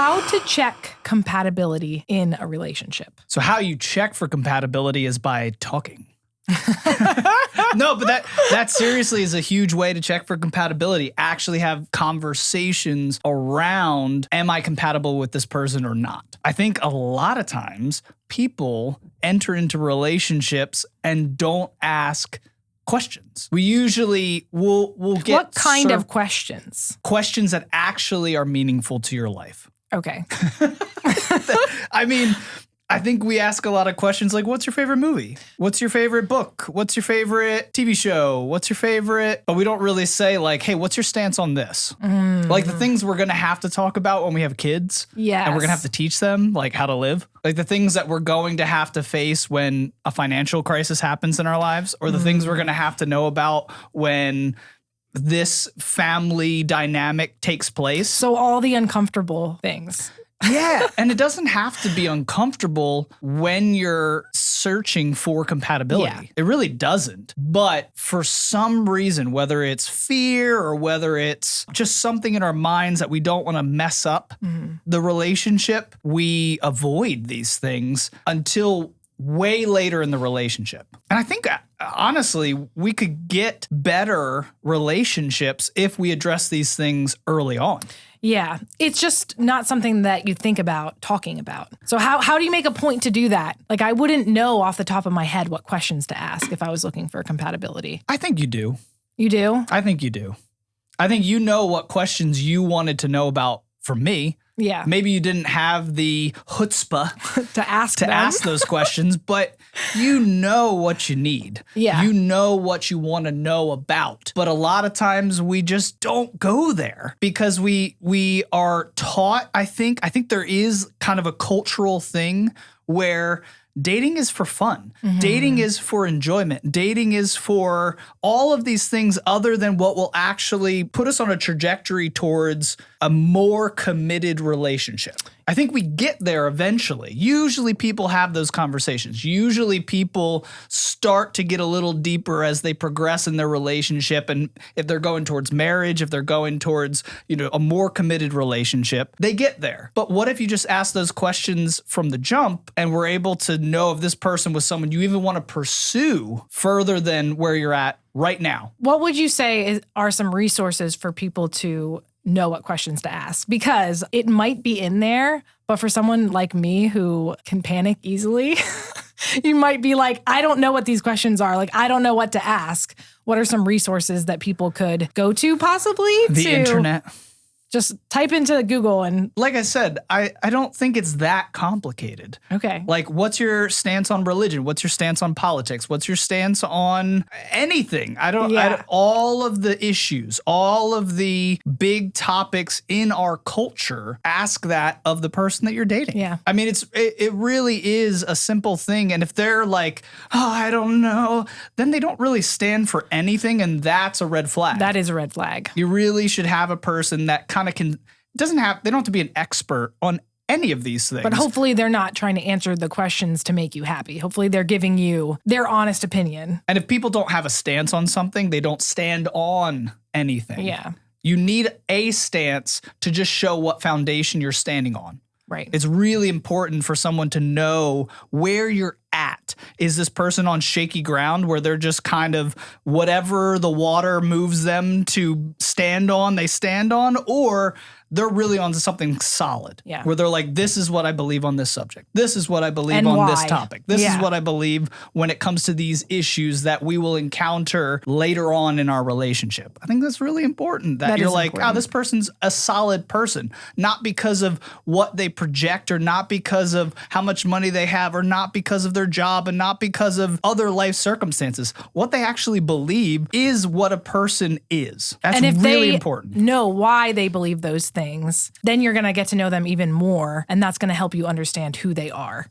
How to check compatibility in a relationship. So how you check for compatibility is by talking. No, but that seriously is a huge way to check for compatibility. Actually have conversations around, am I compatible with this person or not? I think a lot of times people enter into relationships and don't ask questions. We usually will get What kind of questions? Questions that actually are meaningful to your life. Okay. I mean, I think we ask a lot of questions like, what's your favorite movie? What's your favorite book? What's your favorite TV show? What's your favorite? But we don't really say like, hey, what's your stance on this? Like the things we're going to have to talk about when we have kids. Yes. And we're going to have to teach them like how to live. Like the things that we're going to have to face when a financial crisis happens in our lives, or the things we're going to have to know about when this family dynamic takes place. So all the uncomfortable things. Yeah. And it doesn't have to be uncomfortable when you're searching for compatibility. Yeah. It really doesn't. But for some reason, whether it's fear or whether it's just something in our minds that we don't want to mess up the relationship, we avoid these things until way later in the relationship. And I think, honestly, we could get better relationships if we address these things early on. Yeah, it's just not something that you think about talking about. So how do you make a point to do that? Like I wouldn't know off the top of my head what questions to ask if I was looking for compatibility. I think you do. You do? I think you do. I think you know what questions you wanted to know about from me. Yeah. Maybe you didn't have the chutzpah to ask those questions, but you know what you need. Yeah. You know what you want to know about. But a lot of times we just don't go there because we are taught, I think there is kind of a cultural thing where dating is for fun. Dating is for enjoyment. Dating is for all of these things other than what will actually put us on a trajectory towards a more committed relationship. I think we get there eventually. Usually people have those conversations. Usually people start to get a little deeper as they progress in their relationship. And if they're going towards marriage, if they're going towards, a more committed relationship, they get there. But what if you just ask those questions from the jump and we're able to know if this person was someone you even want to pursue further than where you're at right now? What would you say are some resources for people to know what questions to ask? Because it might be in there, but for someone like me who can panic easily, you might be like, I don't know what these questions are. Like, I don't know what to ask. What are some resources that people could go to possibly? The internet. Just type into Google and... Like I said, I don't think it's that complicated. Okay. Like, what's your stance on religion? What's your stance on politics? What's your stance on anything? All of the issues, all of the big topics in our culture, ask that of the person that you're dating. Yeah. I mean, it really is a simple thing. And if they're like, oh, I don't know, then they don't really stand for anything. And that's a red flag. That is a red flag. You really should have a person that kind of they don't have to be an expert on any of these things. But hopefully they're not trying to answer the questions to make you happy. Hopefully they're giving you their honest opinion. And if people don't have a stance on something, they don't stand on anything. Yeah. You need a stance to just show what foundation you're standing on. Right. It's really important for someone to know where you're at. Is this person on shaky ground where they're just kind of whatever the water moves them to stand on, they stand on, or they're really onto something solid. Yeah. Where they're like, this is what I believe on this subject. This is what I believe And on why. this topic. This Yeah. is what I believe when it comes to these issues that we will encounter later on in our relationship. I think that's really important that you're like, important. oh, this person's a solid person, not because of what they project or not because of how much money they have or not because of their job and not because of other life circumstances. What they actually believe is what a person is. That's And if really they important. know why they believe those things, then you're going to get to know them even more, and that's going to help you understand who they are.